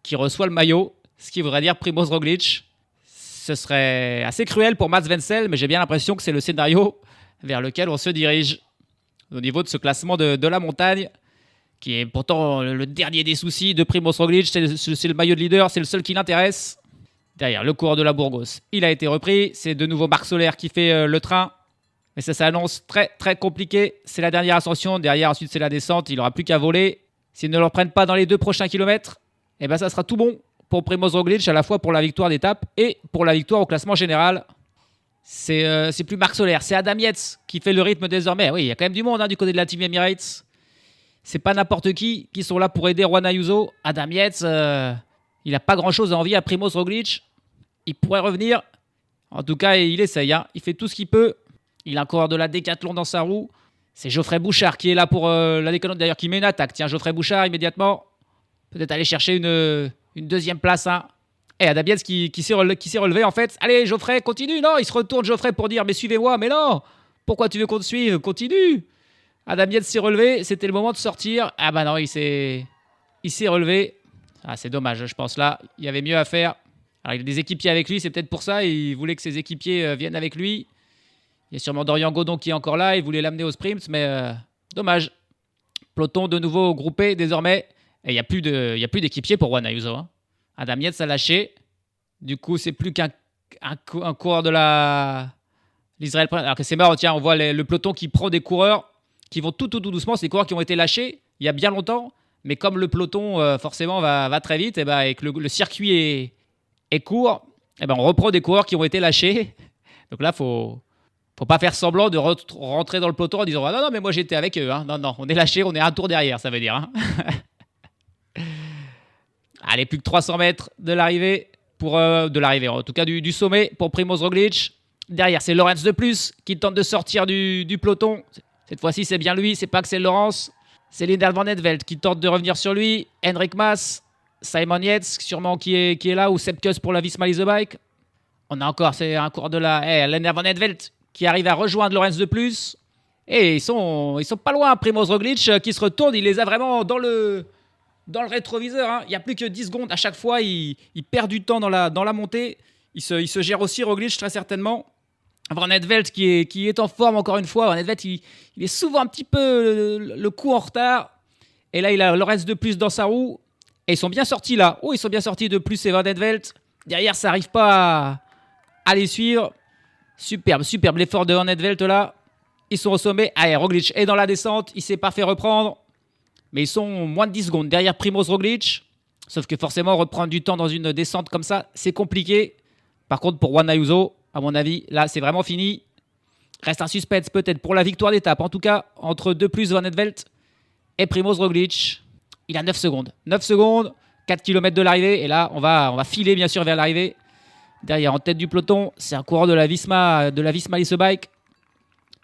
qui reçoit le maillot, ce qui voudrait dire Primoz Roglic. Ce serait assez cruel pour Mats Wenzel, mais j'ai bien l'impression que c'est le scénario vers lequel on se dirige au niveau de ce classement de la montagne, qui est pourtant le dernier des soucis de Primoz Roglic. C'est le maillot de leader, c'est le seul qui l'intéresse. Derrière, le coureur de la Burgos, il a été repris. C'est de nouveau Marc Soler qui fait le train. Mais ça s'annonce très très compliqué. C'est la dernière ascension. Derrière, ensuite, c'est la descente. Il n'aura plus qu'à voler. S'ils ne le reprennent pas dans les 2 prochains kilomètres, ça sera tout bon pour Primoz Roglic, à la fois pour la victoire d'étape et pour la victoire au classement général. C'est plus Marc Soler, c'est Adam Yates qui fait le rythme désormais. Oui, il y a quand même du monde du côté de la Team Emirates. C'est pas n'importe qui sont là pour aider Juan Ayuso. Adam Yates, il n'a pas grand-chose à envier à Primoz Roglic. Il pourrait revenir. En tout cas, il essaye. Il fait tout ce qu'il peut. Il a un coureur de la Décathlon dans sa roue. C'est Geoffrey Bouchard qui est là pour la Décathlon, d'ailleurs, qui met une attaque. Tiens, Geoffrey Bouchard, immédiatement. Peut-être aller chercher une deuxième place. Et Adam Yates qui s'est relevé, en fait. Allez, Geoffrey, continue. Non, il se retourne, Geoffrey, pour dire, mais suivez-moi. Mais non, pourquoi tu veux qu'on te suive? Continue. Adam Yates s'est relevé. C'était le moment de sortir. Ah bah non, il s'est relevé. Ah, c'est dommage, je pense. Là, il y avait mieux à faire. Alors, il a des équipiers avec lui. C'est peut-être pour ça. Il voulait que ses équipiers viennent avec lui. Il y a sûrement Dorian Godon qui est encore là. Il voulait l'amener au sprint. Mais dommage. Peloton de nouveau groupé désormais. Et il n'y a plus d'équipiers pour Juan Ayuso. Hein. Adam Yates a lâché. Du coup, c'est plus qu'un coureur de l'Israël. Alors que c'est marrant, tiens, on voit le peloton qui prend des coureurs qui vont tout doucement. C'est des coureurs qui ont été lâchés il y a bien longtemps. Mais comme le peloton, forcément, va très vite et que le circuit est court, on reprend des coureurs qui ont été lâchés. Donc là, faut pas faire semblant de rentrer dans le peloton en disant « Ah non, mais moi, j'étais avec eux. Hein. Non, on est lâchés, on est un tour derrière, ça veut dire. Hein. » Allez, plus que 300 mètres de l'arrivée. En tout cas du sommet pour Primoz Roglic. Derrière, c'est Lorenz de plus qui tente de sortir du peloton. Cette fois-ci, c'est bien lui, c'est pas Axel Laurens. C'est Lennart Van Etvelt qui tente de revenir sur lui. Henrik Mas, Simon Yates, sûrement qui est là, ou Sepp Kuss pour la Visma Lease Bike. On a encore, c'est un cours de Lennart Van Etvelt qui arrive à rejoindre Lorenz de plus. Et ils sont pas loin. Primoz Roglic qui se retourne, il les a vraiment dans le rétroviseur. Hein. Il n'y a plus que 10 secondes. À chaque fois, il perd du temps dans la montée. Il se gère aussi, Roglic, très certainement. Van Etvelt qui est en forme encore une fois. Van Etvelt, il est souvent un petit peu le coup en retard. Et là, il a Lorenz de plus dans sa roue. Et ils sont bien sortis là. Oh, ils sont bien sortis de plus, et Van Etvelt. Derrière, ça n'arrive pas à les suivre. Superbe l'effort de Van Etvelt là. Ils sont au sommet. Allez, Roglic est dans la descente. Il ne s'est pas fait reprendre. Mais ils sont moins de 10 secondes derrière Primoz Roglic. Sauf que forcément, reprendre du temps dans une descente comme ça, c'est compliqué. Par contre, pour Juan Ayuso, à mon avis, là, c'est vraiment fini. Reste un suspense peut-être pour la victoire d'étape. En tout cas, entre 2+ Van Etvelt et Primoz Roglic. Il a 9 secondes. 9 secondes, 4 km de l'arrivée. Et là, on va filer bien sûr vers l'arrivée. Derrière, en tête du peloton, c'est un coureur de la Visma Lease Bike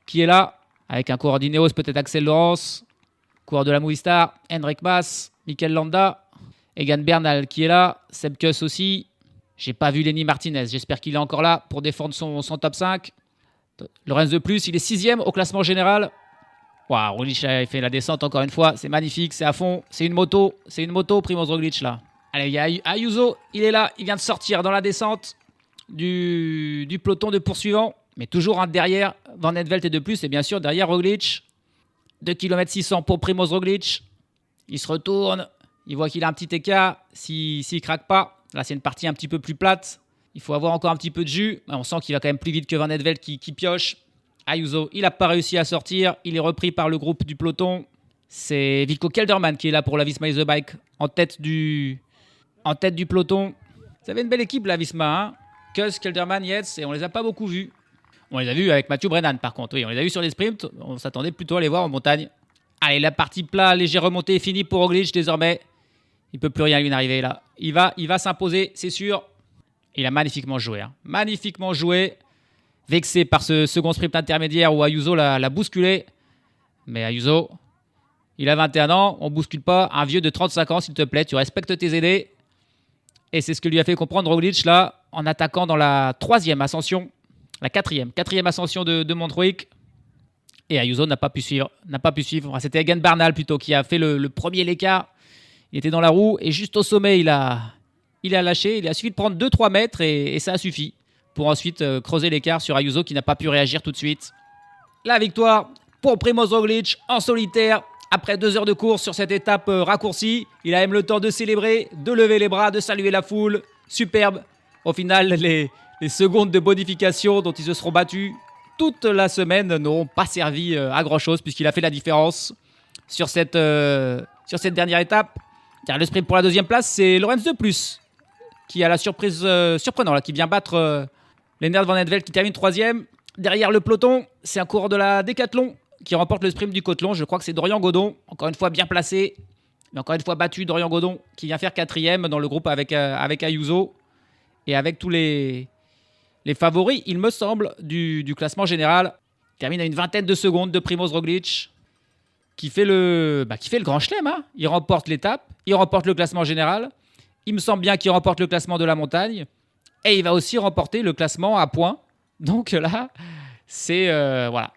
qui est là. Avec un coureur d'Ineos, peut-être Axel Laurens. Coureur de la Movistar, Henrik Mas, Mikel Landa. Egan Bernal qui est là. Sepp Kuss aussi. J'ai pas vu Lenny Martinez. J'espère qu'il est encore là pour défendre son top 5. Lorenz de plus, il est 6e au classement général. Waouh, Roglic a fait la descente encore une fois. C'est magnifique, c'est à fond. C'est une moto, Primoz Roglic là. Allez, il y a Ayuso, il est là. Il vient de sortir dans la descente du peloton de poursuivants. Mais toujours derrière Van Etvelt et de plus. Et bien sûr, derrière Roglic. 2 km 600 pour Primoz Roglic. Il se retourne. Il voit qu'il a un petit écart. S'il craque pas. Là, c'est une partie un petit peu plus plate. Il faut avoir encore un petit peu de jus. On sent qu'il va quand même plus vite que Van Etvelt qui pioche. Ayuso, il n'a pas réussi à sortir. Il est repris par le groupe du peloton. C'est Wilco Kelderman qui est là pour la Visma Lease Bike en tête du peloton. Vous avez une belle équipe, la Visma. Hein. Kuss, Kelderman, Yates, et on les a pas beaucoup vus. On les a vus avec Mathieu Brennan, par contre. Oui, on les a vus sur les sprints. On s'attendait plutôt à les voir en montagne. Allez, la partie plat, léger remontée est finie pour Roglic désormais. Il ne peut plus rien lui arriver là. Il va s'imposer, c'est sûr. Il a magnifiquement joué. Hein. Magnifiquement joué. Vexé par ce second sprint intermédiaire où Ayuso l'a bousculé. Mais Ayuso, il a 21 ans. On ne bouscule pas un vieux de 35 ans, s'il te plaît. Tu respectes tes aînés. Et c'est ce que lui a fait comprendre Roglic là, en attaquant dans la 3e ascension. La 4e ascension de Montjuic. Et Ayuso n'a pas pu suivre. C'était Egan Bernal plutôt qui a fait le premier l'écart. Il était dans la roue et juste au sommet, il a lâché. Il a suffi de prendre 2-3 mètres et ça a suffi pour ensuite creuser l'écart sur Ayuso qui n'a pas pu réagir tout de suite. La victoire pour Primoz Roglic en solitaire après 2 heures de course sur cette étape raccourcie. Il a même le temps de célébrer, de lever les bras, de saluer la foule. Superbe. Au final, les secondes de bonification dont ils se seront battus toute la semaine n'auront pas servi à grand-chose puisqu'il a fait la différence sur cette dernière étape. Le sprint pour la 2e place, c'est Lorenz de plus qui a la surprise surprenante, là, qui vient battre Lennart Van Etvelt qui termine 3e. Derrière le peloton, c'est un coureur de la Décathlon qui remporte le sprint du Côtelon. Je crois que c'est Dorian Godon, encore une fois bien placé, mais encore une fois battu. Dorian Godon qui vient faire 4e dans le groupe avec Ayuso et avec tous les favoris, il me semble, du classement général. Il termine à une vingtaine de secondes de Primoz Roglic qui fait le grand chelem. Hein. Il remporte l'étape, il remporte le classement général. Il me semble bien qu'il remporte le classement de la montagne. Et il va aussi remporter le classement à points. Donc là, c'est... voilà.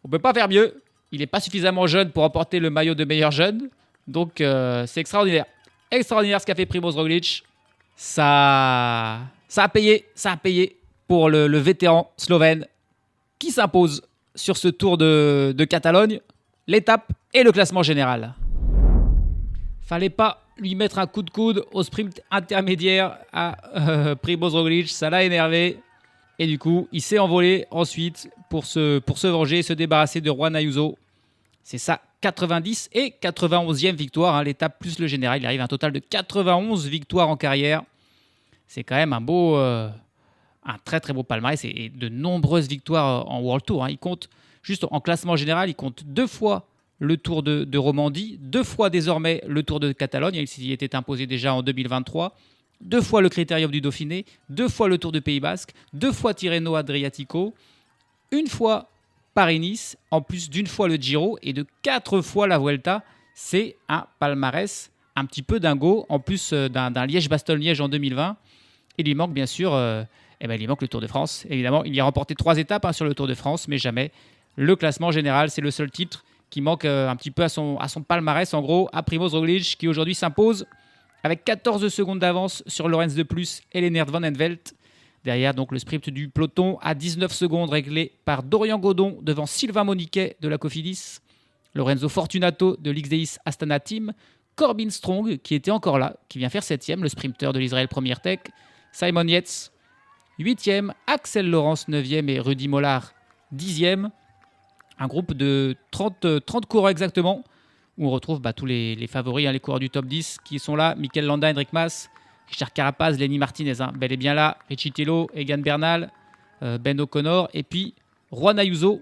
On ne peut pas faire mieux. il n'est pas suffisamment jeune pour remporter le maillot de meilleur jeune. Donc c'est extraordinaire. Extraordinaire ce qu'a fait Primoz Roglic. Ça a payé pour le vétéran slovène qui s'impose sur ce Tour de Catalogne, l'étape et le classement général. Fallait pas lui mettre un coup de coude au sprint intermédiaire à Primoz Roglic, ça l'a énervé. Et du coup, il s'est envolé ensuite pour se venger et se débarrasser de Juan Ayuso. C'est sa 90 et 91e victoire, l'étape plus le général. Il arrive à un total de 91 victoires en carrière. C'est quand même un très très beau palmarès et de nombreuses victoires en World Tour. Il compte, juste en classement général, il compte 2 fois le Tour de Romandie, 2 fois désormais le Tour de Catalogne. Il était imposé déjà en 2023. 2 fois le Critérium du Dauphiné, 2 fois le Tour de Pays Basque, 2 fois Tirreno Adriatico, 1 fois Paris-Nice, en plus d'1 fois le Giro et de 4 fois la Vuelta. C'est un palmarès un petit peu dingo, en plus d'un Liège-Bastogne-Liège en 2020. Il lui manque bien sûr il manque le Tour de France. Évidemment, il y a remporté 3 étapes sur le Tour de France, mais jamais le classement général. C'est le seul titre qui manque un petit peu à son palmarès, en gros, à Primoz Roglic, qui aujourd'hui s'impose avec 14 secondes d'avance sur Lorenz de Plus et Lennart Van Envelt. Derrière, donc, le sprint du peloton à 19 secondes réglé par Dorian Godon devant Sylvain Moniquet de la Cofidis, Lorenzo Fortunato de l'XDX Astana Team, Corbin Strong qui était encore là, qui vient faire 7e, le sprinter de l'Israël Premier Tech, Simon Yates 8e, Axel Laurence 9e et Rudy Mollard 10e. Un groupe de 30 coureurs exactement, où on retrouve tous les favoris, les coureurs du top 10 qui sont là. Mikel Landa, Enric Mas, Richard Carapaz, Lenny Martinez, bel et bien là. Richie Tello, Egan Bernal, Ben O'Connor. Et puis Juan Ayuso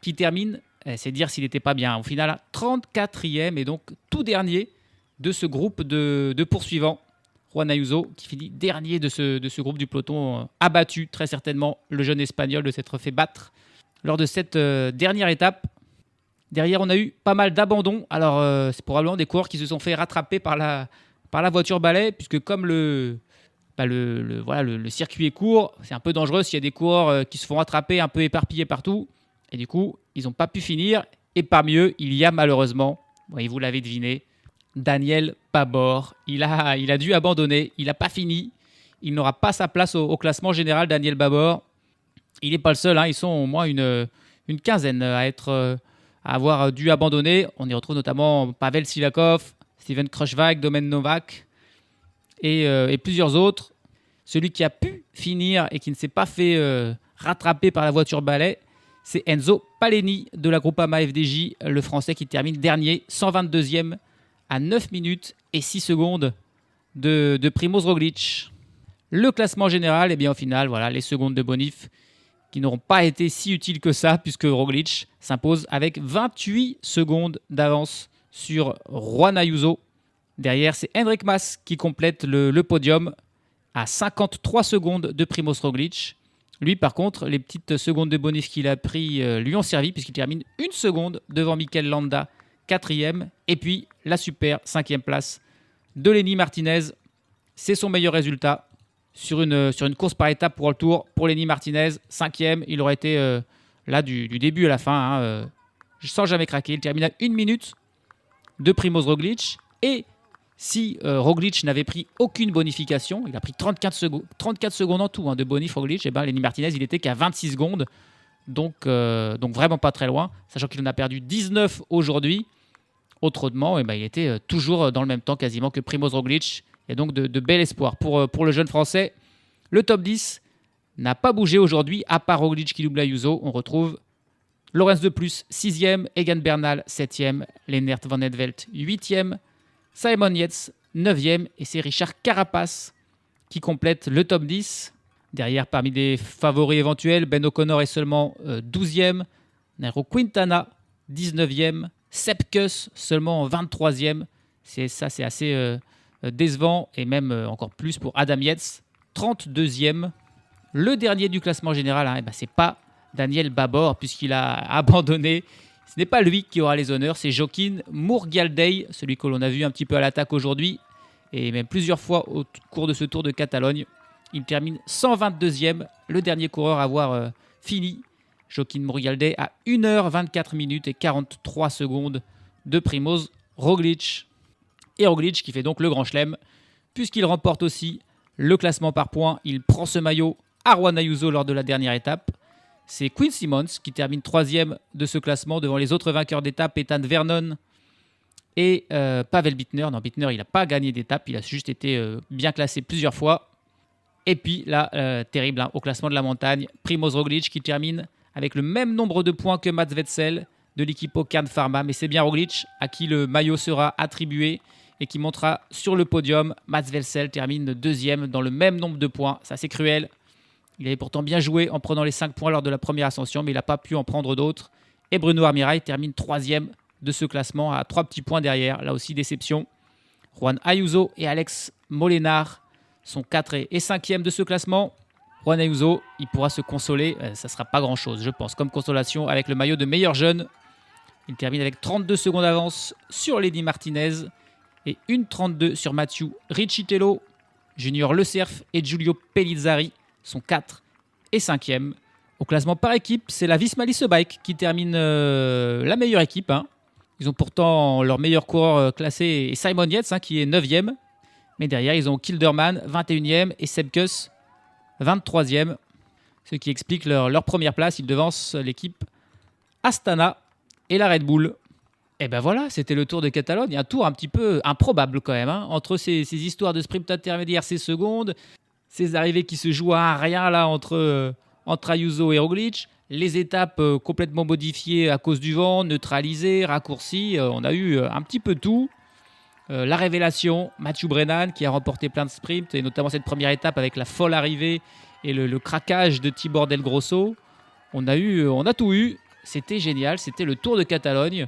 qui termine, c'est dire s'il n'était pas bien, au final 34e et donc tout dernier de ce groupe de poursuivants. Juan Ayuso qui finit dernier de ce groupe du peloton, abattu très certainement le jeune espagnol de s'être fait battre lors de cette dernière étape. Derrière, on a eu pas mal d'abandons. Alors, c'est probablement des coureurs qui se sont fait rattraper par la voiture balai, puisque comme le circuit est court, c'est un peu dangereux s'il y a des coureurs qui se font rattraper un peu éparpillés partout. Et du coup, ils n'ont pas pu finir. Et parmi eux, il y a malheureusement, vous l'avez deviné, Daniel Babor. Il a dû abandonner. Il n'a pas fini. Il n'aura pas sa place au classement général, Daniel Babor. Il n'est pas le seul. Ils sont au moins une quinzaine à avoir dû abandonner. On y retrouve notamment Pavel Sivakov, Steven Kruijswijk, Domen Novak et plusieurs autres. Celui qui a pu finir et qui ne s'est pas fait rattraper par la voiture balai, c'est Enzo Paleni de la Groupama FDJ, le Français qui termine dernier, 122e à 9 minutes et 6 secondes de Primoz Roglic. Le classement général, au final, les secondes de Bonif qui n'auront pas été si utiles que ça, puisque Roglic s'impose avec 28 secondes d'avance sur Juan Ayuso. Derrière, c'est Enric Mas qui complète le podium à 53 secondes de Primoz Roglic. Lui, par contre, les petites secondes de bonus qu'il a pris lui ont servi, puisqu'il termine 1 seconde devant Mikel Landa, 4e. Et puis, la super 5e place de Lenny Martinez. C'est son meilleur résultat sur une course par étape pour le Tour. Pour Lenny Martinez, 5e, il aurait été là du début à la fin, sans jamais craquer. Il termine à 1 minute de Primoz Roglic. Et si Roglic n'avait pris aucune bonification, il a pris 34 secondes en tout de bonif Roglic, Lenny Martinez, il était qu'à 26 secondes. Donc vraiment pas très loin, sachant qu'il en a perdu 19 aujourd'hui. Autrement, il était toujours dans le même temps quasiment que Primoz Roglic. Il y a donc de bel espoir pour le jeune Français. Le top 10 n'a pas bougé aujourd'hui, à part Roglic qui double Ayuso. On retrouve Lorenz de Plus, 6e, Egan Bernal, 7e, Lennart Van Envelt, 8e, Simon Yates, 9e, et c'est Richard Carapaz qui complète le top 10. Derrière, parmi des favoris éventuels, Ben O'Connor est seulement 12e, Nairo Quintana, 19e, Sepp Kuss seulement 23e. C'est assez décevant, et même encore plus pour Adam Yates, 32e. Le dernier du classement général, c'est pas Daniel Babor, puisqu'il a abandonné. Ce n'est pas lui qui aura les honneurs, c'est Joaquin Murgialdei, celui que l'on a vu un petit peu à l'attaque aujourd'hui, et même plusieurs fois au cours de ce Tour de Catalogne. Il termine 122e, le dernier coureur à avoir fini. Joaquim Murrialde à 1h24 minutes et 43 secondes de Primoz Roglic. Et Roglic qui fait donc le Grand Chelem, puisqu'il remporte aussi le classement par points. Il prend ce maillot à Juan Ayuso lors de la dernière étape. C'est Quinn Simmons qui termine 3e de ce classement devant les autres vainqueurs d'étape, Ethan Vernon et Pavel Bittner. Non, Bittner, il n'a pas gagné d'étape, il a juste été bien classé plusieurs fois. Et puis là, terrible, au classement de la montagne, Primoz Roglic qui termine avec le même nombre de points que Mats Wetzel de l'équipe Kern Pharma. Mais c'est bien Roglic à qui le maillot sera attribué et qui montera sur le podium. Mats Wetzel termine 2e dans le même nombre de points. Ça, c'est cruel. Il avait pourtant bien joué en prenant les 5 points lors de la première ascension, mais il n'a pas pu en prendre d'autres. Et Bruno Armirail termine 3e de ce classement à 3 petits points derrière. Là aussi, déception. Juan Ayuso et Alex Molenar sont 4 et 5e de ce classement. Juan Ayuso, il pourra se consoler. Ça ne sera pas grand-chose, je pense, comme consolation avec le maillot de meilleur jeune. Il termine avec 32 secondes d'avance sur Lady Martinez et 1,32 sur Mathieu Riccitello. Junior Le Cerf et Giulio Pellizzari sont 4 et 5e. Au classement par équipe, c'est la Visma Lease Bike qui termine la meilleure équipe. Ils ont pourtant leur meilleur coureur classé est Simon Yates qui est 9e. Mais derrière, ils ont Kilderman 21e et Seb Kuss 23e. Ce qui explique leur première place. Ils devancent l'équipe Astana et la Red Bull. Et ben voilà, c'était le Tour de Catalogne. Un tour un petit peu improbable quand même. Entre ces histoires de sprint intermédiaire, ces secondes, ces arrivées qui se jouent à rien là entre Ayuso et Roglic, les étapes complètement modifiées à cause du vent, neutralisées, raccourcies. On a eu un petit peu tout. La révélation, Mathieu Brennan qui a remporté plein de sprints et notamment cette première étape avec la folle arrivée et le craquage de Tibor Del Grosso. On a tout eu. C'était génial. C'était le Tour de Catalogne.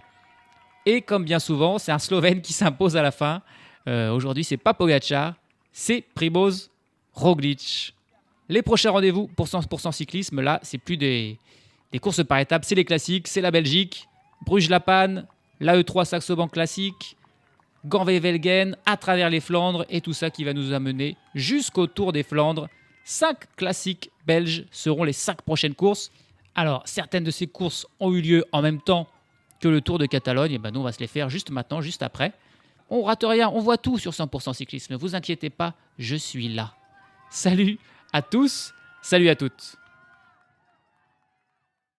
Et comme bien souvent, c'est un Slovène qui s'impose à la fin. Aujourd'hui, c'est pas Pogačar, c'est Primoz Roglic. Les prochains rendez-vous pour 100% cyclisme, là, c'est plus des courses par étapes, c'est les classiques, c'est la Belgique, Bruges-La Panne, l'AE3 Saxo Bank Classique, Ganvé-Velgen, à travers les Flandres, et tout ça qui va nous amener jusqu'au Tour des Flandres. 5 classiques belges seront les 5 prochaines courses. Alors, certaines de ces courses ont eu lieu en même temps que le Tour de Catalogne, et ben nous on va se les faire juste maintenant, juste après. On rate rien, on voit tout sur 100% cyclisme, ne vous inquiétez pas, je suis là. Salut à tous, salut à toutes.